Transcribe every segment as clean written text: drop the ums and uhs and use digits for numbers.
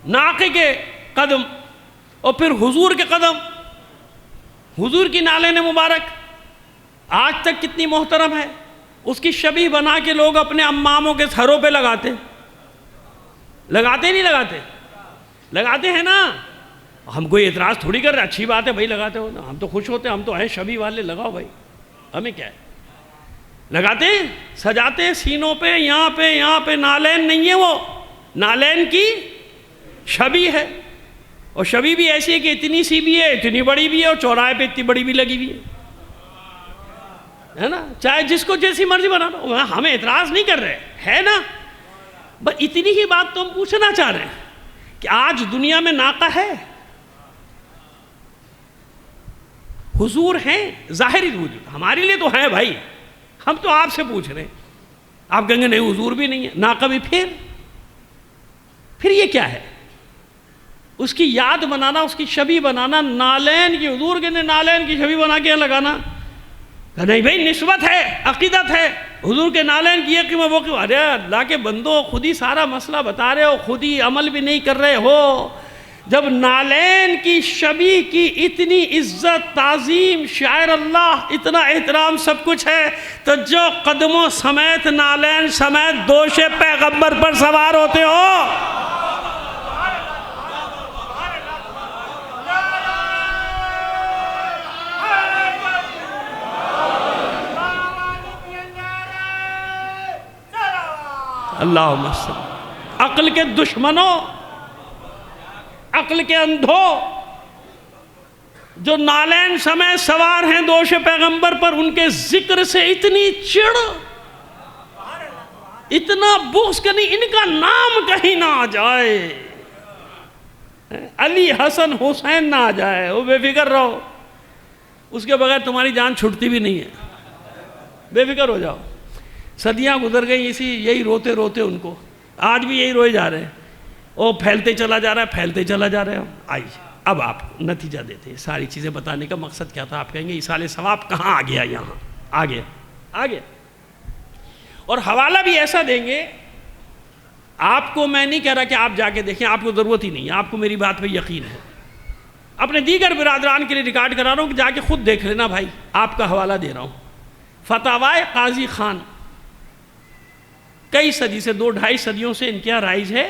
ناقے کے قدم اور پھر حضور کے قدم، حضور کی نالین مبارک آج تک کتنی محترم ہے، اس کی شبیہ بنا کے لوگ اپنے اماموں کے سروں پہ لگاتے نہیں لگاتے ہیں نا۔ ہم کوئی اعتراض تھوڑی کر رہے، اچھی بات ہے بھائی لگاتے ہو نا، ہم تو خوش ہوتے ہیں، ہم تو ہیں شبیہ والے، لگاؤ بھائی، ہمیں کیا ہے، لگاتے ہیں، سجاتے ہیں سینوں پہ، یہاں پہ نالین نہیں ہے، وہ نالین کی شبیہ ہے، اور شبیہ بھی ایسی ہے کہ اتنی سی بھی ہے، اتنی بڑی بھی ہے، اور چوراہے پہ اتنی بڑی بھی لگی ہوئی ہے نا، چاہے جس کو جیسی مرضی بنا دو، ہمیں اعتراض نہیں کر رہے ہے نا، بس اتنی ہی بات تو ہم پوچھنا چاہ رہے ہیں کہ آج دنیا میں ناقہ ہے، حضور ہیں ظاہری وجود، ہمارے لیے تو ہیں بھائی، ہم تو آپ سے پوچھ رہے ہیں، آپ کہیں گے نہیں حضور بھی نہیں ہے، ناقہ بھی، پھر یہ کیا ہے؟ اس کی یاد بنانا، اس کی شبیہ بنانا، نالین کی، حضور کے نالین کی شبیہ بنا کے لگانا، کہ نہیں بھائی نسبت ہے، عقیدت ہے، حضور کے نالین کی یہ قیمت وہ قیمت، ارے اللہ کے بندو خود ہی سارا مسئلہ بتا رہے ہو، خود ہی عمل بھی نہیں کر رہے ہو، جب نالین کی شبیہ کی اتنی عزت، تعظیم، شاعر اللہ، اتنا احترام سب کچھ ہے، تو جو قدموں سمیت نالین سمیت دوش پیغمبر پر سوار ہوتے ہو، اللہم صلی، عقل کے دشمنوں، عقل کے اندھو، جو نالین سمیت سوار ہیں دوش پیغمبر پر، ان کے ذکر سے اتنی چڑ، اتنا بغض کہ نہیں ان کا نام کہیں نہ آ جائے، علی حسن حسین نہ آ جائے، وہ بے فکر رہو، اس کے بغیر تمہاری جان چھٹتی بھی نہیں ہے، بے فکر ہو جاؤ۔ صدیاں گزر گئی یہی روتے روتے، ان کو آج بھی یہی روئے جا رہے ہیں، وہ پھیلتے چلا جا رہا ہے، آئیے اب آپ نتیجہ دیتے ہیں، ساری چیزیں بتانے کا مقصد کیا تھا، آپ کہیں گے ایصال ثواب کہاں آ گیا، یہاں آ گیا، اور حوالہ بھی ایسا دیں گے، آپ کو میں نہیں کہہ رہا کہ آپ جا کے دیکھیں، آپ کو ضرورت ہی نہیں ہے، آپ کو میری بات پہ یقین ہے، اپنے دیگر برادران کے لیے ریکارڈ کرا رہا ہوں کہ جا کے خود دیکھ لینا بھائی، آپ کا حوالہ دے رہا ہوں، فتاوی قاضی خان، کئی صدی سے، 2-2.5 صدیوں سے ان کیا رائج ہے،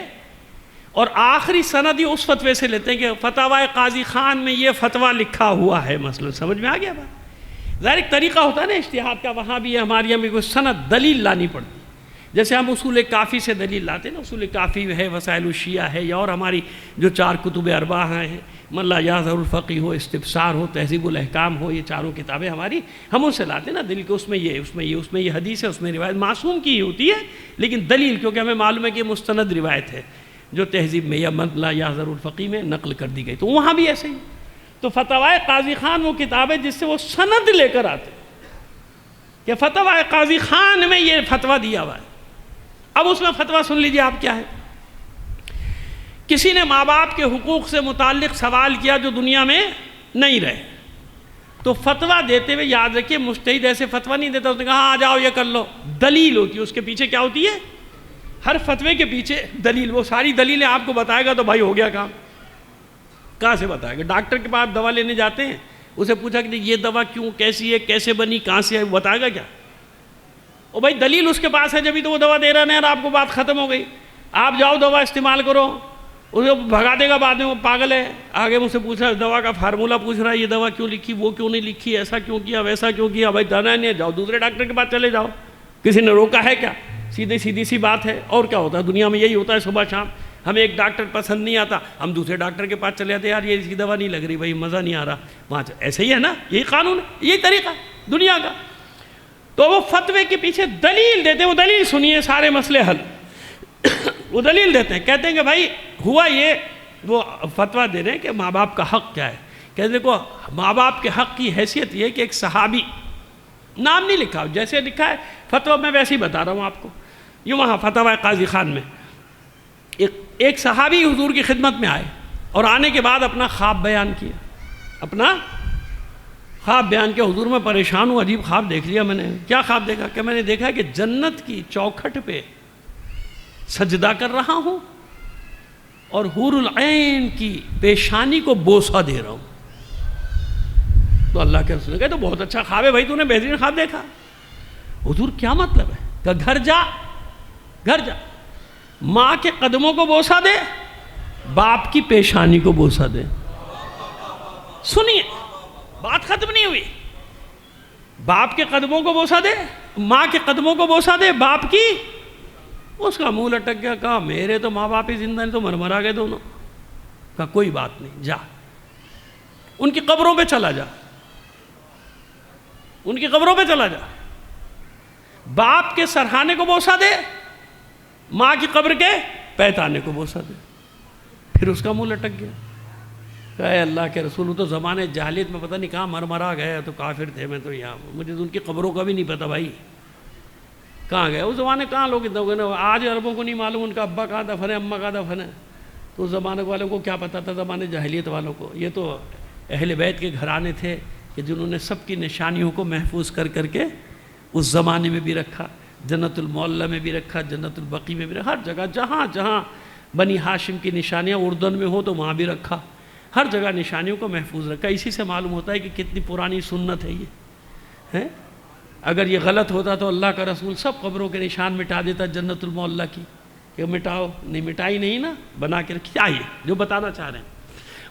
اور آخری سند یہ اس فتوے سے لیتے ہیں کہ فتاوی قاضی خان میں یہ فتویٰ لکھا ہوا ہے، مثلا سمجھ میں آ گیا بات، ظاہر ایک طریقہ ہوتا ہے نا اجتہاد کا، وہاں بھی ہمارے یہاں بھی کوئی سند دلیل لانی پڑتی، جیسے ہم اصول کافی سے دلیل لاتے ہیں نا، اصول کافی ہے، وسائل الشیعہ ہے، یا اور ہماری جو 4 کتب اربعہ ہیں، من لا یعذر الفقیہ ہو، استبصار ہو، تہذیب الاحکام ہو، یہ 4 کتابیں ہماری، ہم ان سے لاتے ہیں نا دلیل، کہ اس میں یہ حدیث ہے، اس میں روایت معصوم کی ہی ہوتی ہے، لیکن دلیل کیونکہ ہمیں معلوم ہے کہ یہ مستند روایت ہے، جو تہذیب میں یا من لا یعذر الفقیہ میں نقل کر دی گئی، تو وہاں بھی ایسے ہی، تو فتاوی قاضی خان وہ کتاب ہے جس سے وہ سند لے کر آتے کہ فتاوی قاضی خان میں یہ فتویٰ دیا ہوا ہے۔ اب اس میں فتویٰ سن لیجئے آپ کیا ہے، کسی نے ماں باپ کے حقوق سے متعلق سوال کیا جو دنیا میں نہیں رہے، تو فتویٰ دیتے ہوئے یاد رکھیے مجتہد ایسے فتویٰ نہیں دیتا، اس نے کہا ہاں جاؤ یہ کر لو، دلیل ہوتی ہے اس کے پیچھے، کیا ہوتی ہے، ہر فتوے کے پیچھے دلیل، وہ ساری دلیلیں آپ کو بتائے گا تو بھائی ہو گیا کام، کہاں سے بتائے گا، ڈاکٹر کے پاس دوا لینے جاتے ہیں، اسے پوچھا کہ یہ دوا کیوں، کیسی ہے، کیسے بنی، کہاں سے ہے، وہ بتائے گا کیا، او بھائی دلیل اس کے پاس ہے جبھی تو وہ دوا دے رہا ہے، اور آپ کو بات ختم ہو گئی، آپ جاؤ دوا استعمال کرو، اسے بھگا دے گا بعد میں، وہ پاگل ہے، آگے مجھ سے پوچھا دوا کا فارمولہ پوچھ رہا ہے، یہ دوا کیوں لکھی، وہ کیوں نہیں لکھی، ایسا کیوں کیا، ویسا کیوں کیا، بھائی جانا نہیں ہے، جاؤ دوسرے ڈاکٹر کے پاس چلے جاؤ، کسی نے روکا ہے کیا، سیدھی سی بات ہے، اور کیا ہوتا ہے دنیا میں، یہی ہوتا ہے، صبح شام ہمیں ایک ڈاکٹر پسند نہیں آتا، ہم دوسرے ڈاکٹر کے پاس چلے جاتے ہیں، یار یہ اس کی دوا نہیں لگ رہی بھائی، مزہ نہیں آ رہا وہاں، ایسے ہی ہے نا، یہی قانون ہے، یہی طریقہ دنیا کا، تو وہ فتوے کے پیچھے دلیل دیتے ہیں، وہ دلیل سنیے سارے مسئلے حل، وہ دلیل دیتے ہیں، کہتے ہیں کہ بھائی ہوا یہ، وہ فتویٰ دے رہے ہیں کہ ماں باپ کا حق کیا ہے، کہتے ہیں کہ ماں باپ کے حق کی حیثیت یہ ہے کہ ایک صحابی، نام نہیں لکھا، جیسے لکھا ہے فتویٰ میں ویسے ہی بتا رہا ہوں آپ کو، یہ وہاں فتاوی قاضی خان میں ایک صحابی حضور کی خدمت میں آئے، اور آنے کے بعد اپنا خواب بیان کیا، اپنا خواب بیان کیا، حضور میں پریشان ہوں، عجیب خواب دیکھ لیا میں نے، کیا خواب دیکھا، کہ میں نے دیکھا کہ جنت کی چوکھٹ پہ سجدہ کر رہا ہوں اور حور العین کی پیشانی کو بوسہ دے رہا ہوں۔ تو اللہ کے رسول نے کہا تو بہت اچھا خواب ہے بھائی، تو نے بہترین خواب دیکھا۔ حضور کیا مطلب ہے؟ کہ گھر جا ماں کے قدموں کو بوسہ دے، باپ کی پیشانی کو بوسہ دے۔ سنیے، بات ختم نہیں ہوئی۔ باپ کے قدموں کو بوسہ دے، ماں کے قدموں کو بوسہ دے، باپ کی۔ اس کا منہ لٹک گیا، کہا میرے تو ماں باپ ہی زندہ ہیں، تو مرمرا گئے دونوں۔ کہا کوئی بات نہیں، جا ان کی قبروں پہ چلا جا، ان کی قبروں پہ چلا جا، باپ کے سرہانے کو بوسہ دے، ماں کی قبر کے پیتانے کو بوسہ دے۔ پھر اس کا منہ لٹک گیا، کہا اے اللہ کے رسول، تو زمانے جاہلیت میں پتہ نہیں کہاں مرمرا گئے، تو کافر تھے، میں تو یہاں، مجھے تو ان کی قبروں کا بھی نہیں پتہ بھائی کہاں گئے۔ اس زمانے کہاں لوگ اتنا ہوئے نا، آج عربوں کو نہیں معلوم ان کا ابا کہاں دفن ہے، اماں کہاں دفن ہے، تو اس زمانے والوں کو کیا پتہ تھا، زمانے جاہلیت والوں کو۔ یہ تو اہل بیت کے گھرانے تھے کہ جنہوں نے سب کی نشانیوں کو محفوظ کر کے اس زمانے میں بھی رکھا، جنت المعلی میں بھی رکھا، جنت البقیع میں بھی رکھا، ہر جگہ جہاں جہاں بنی ہاشم کی نشانیاں اردن میں ہو تو وہاں بھی رکھا، ہر جگہ نشانیوں کو محفوظ رکھا۔ اسی سے معلوم ہوتا ہے کہ کتنی پرانی سنت ہے یہ ہے۔ اگر یہ غلط ہوتا تو اللہ کا رسول سب قبروں کے نشان مٹا دیتا جنت المعلی کی، کہ مٹاؤ، نہیں مٹائی نہیں نا، بنا کے رکھی۔ آئیے جو بتانا چاہ رہے ہیں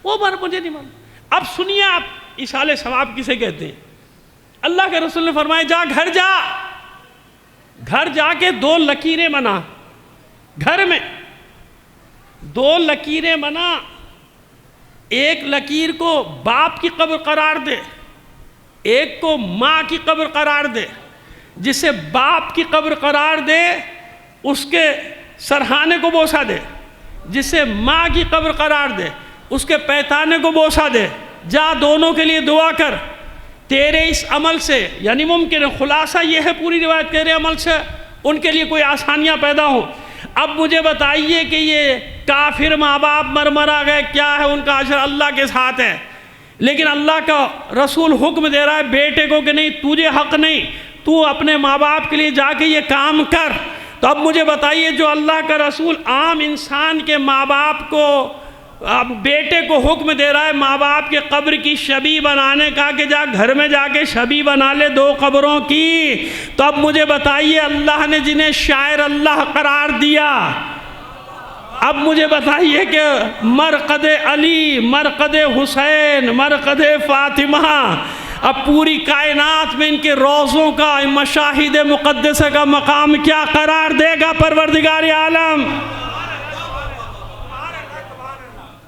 وہ بار مجھے نہیں معلوم۔ اب سنیے، آپ ایصال ثواب کسے کہتے ہیں؟ اللہ کے رسول نے فرمایا جا گھر جا کے 2 لکیریں بنا، گھر میں 2 لکیریں بنا، ایک لکیر کو باپ کی قبر قرار دے، ایک کو ماں کی قبر قرار دے۔ جسے باپ کی قبر قرار دے اس کے سرہانے کو بوسہ دے، جسے ماں کی قبر قرار دے اس کے پیتانے کو بوسہ دے۔ جا دونوں کے لیے دعا کر، تیرے اس عمل سے، یعنی ممکن ہے، خلاصہ یہ ہے پوری روایت، تیرے عمل سے ان کے لیے کوئی آسانیاں پیدا ہوں۔ اب مجھے بتائیے کہ یہ کافر ماں باپ مرمرا گئے، کیا ہے ان کا اجر؟ اللہ کے ساتھ ہے، لیکن اللہ کا رسول حکم دے رہا ہے بیٹے کو کہ نہیں، تجھے حق نہیں، تو اپنے ماں باپ کے لیے جا کے یہ کام کر۔ تو اب مجھے بتائیے، جو اللہ کا رسول عام انسان کے ماں باپ کو، اب بیٹے کو حکم دے رہا ہے ماں باپ کے قبر کی شبیہ بنانے کا، کہ جا گھر میں جا کے شبیہ بنا لے 2 قبروں کی، تو اب مجھے بتائیے اللہ نے جنہیں شاعر اللہ قرار دیا، اب مجھے بتائیے کہ مرقد علی، مرقد حسین، مرقد فاطمہ، اب پوری کائنات میں ان کے روضوں کا، مشاہد مقدسہ کا مقام کیا قرار دے گا پروردگار عالم؟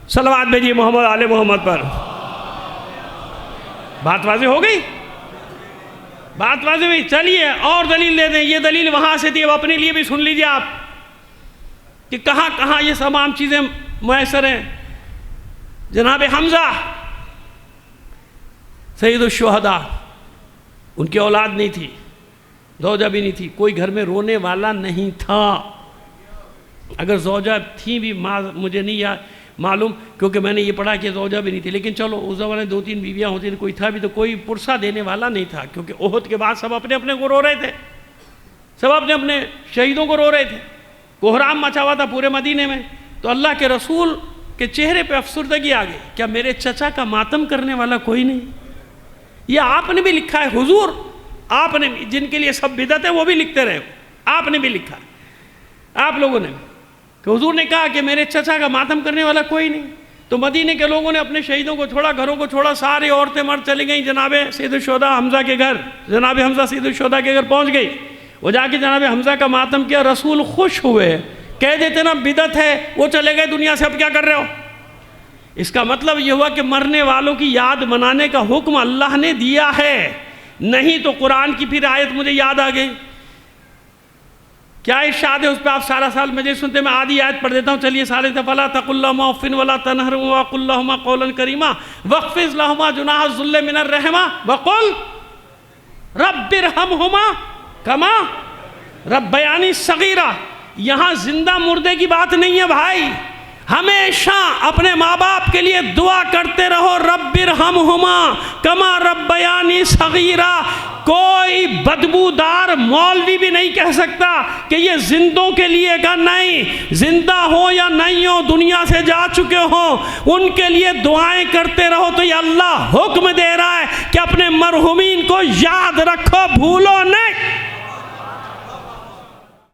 صلوات بھیجیے محمد آل محمد پر۔ بات واضح ہو گئی؟ بات واضح ہوئی؟ چلیے اور دلیل دے دیں۔ یہ دلیل وہاں سے تھی، اب اپنے لیے بھی سن لیجیے آپ کہ کہاں کہاں یہ تمام چیزیں میسر ہیں۔ جناب حمزہ سید الشہداء، ان کی اولاد نہیں تھی، زوجہ بھی نہیں تھی، کوئی گھر میں رونے والا نہیں تھا۔ اگر زوجہ تھی بھی مجھے نہیں معلوم، کیونکہ میں نے یہ پڑھا کہ زوجہ بھی نہیں تھی، لیکن چلو اس زمانے 2-3 بیویاں ہوتی تھیں، کوئی تھا بھی تو کوئی پرسہ دینے والا نہیں تھا، کیونکہ احد کے بعد سب اپنے اپنے کو رو رہے تھے، سب اپنے اپنے شہیدوں کو رو رہے تھے، کوہرام مچا ہوا تھا پورے مدینے میں۔ تو اللہ کے رسول کے چہرے پہ افسردگی آ گئی، کیا میرے چچا کا ماتم کرنے والا کوئی نہیں؟ یہ آپ نے بھی لکھا ہے حضور، آپ نے، جن کے لیے سب بدعت ہے وہ بھی لکھتے رہے، آپ نے بھی لکھا ہے، آپ لوگوں نے، کہ حضور نے کہا کہ میرے چچا کا ماتم کرنے والا کوئی نہیں۔ تو مدینے کے لوگوں نے اپنے شہیدوں کو چھوڑا، گھروں کو چھوڑا، سارے عورتیں مرد چلی گئیں جناب سید الشہداء حمزہ کے گھر، جناب حمزہ سید الشہداء کے گھر پہنچ گئی، وہ جا کے جناب حمزہ کا ماتم کیا۔ رسول خوش ہوئے، کہہ دیتے نا بدعت ہے، وہ چلے گئے دنیا سے، اب کیا کر رہے ہو؟ اس کا مطلب یہ ہوا کہ مرنے والوں کی یاد منانے کا حکم اللہ نے دیا ہے، نہیں تو قرآن کی پھر آیت مجھے یاد آ گئی، کیا ارشاد ہے اس پہ آپ سارا سال مجھے سنتے، میں آدھی آیت پڑھ دیتا ہوں، چلیے سارے تھے۔ فَلَا تَقُلْ لَهُمَا اُفٍّ وَلَا تَنْهَرْهُمَا وَقُلْ لَهُمَا قَوْلًا كَرِيمًا وَاخْفِضْ لَهُمَا جُنَاحَ الذُّلِّ مِنَ الرَّحْمَةِ وَقُلْ رَبِّ ارْحَمْهُمَا كَمَا رَبَّيَانِي صَغِيرًا۔ یہاں زندہ مردے کی بات نہیں ہے بھائی، ہمیشہ اپنے ماں باپ کے لیے دعا کرتے رہو، رب ارحمہما کما ربیانی صغیرا، کوئی بدبودار مولوی بھی نہیں کہہ سکتا کہ یہ زندوں کے لیے گا، نہیں، زندہ ہو یا نہیں ہو، دنیا سے جا چکے ہوں، ان کے لیے دعائیں کرتے رہو۔ تو یہ اللہ حکم دے رہا ہے کہ اپنے مرحومین کو یاد رکھو، بھولو نہیں۔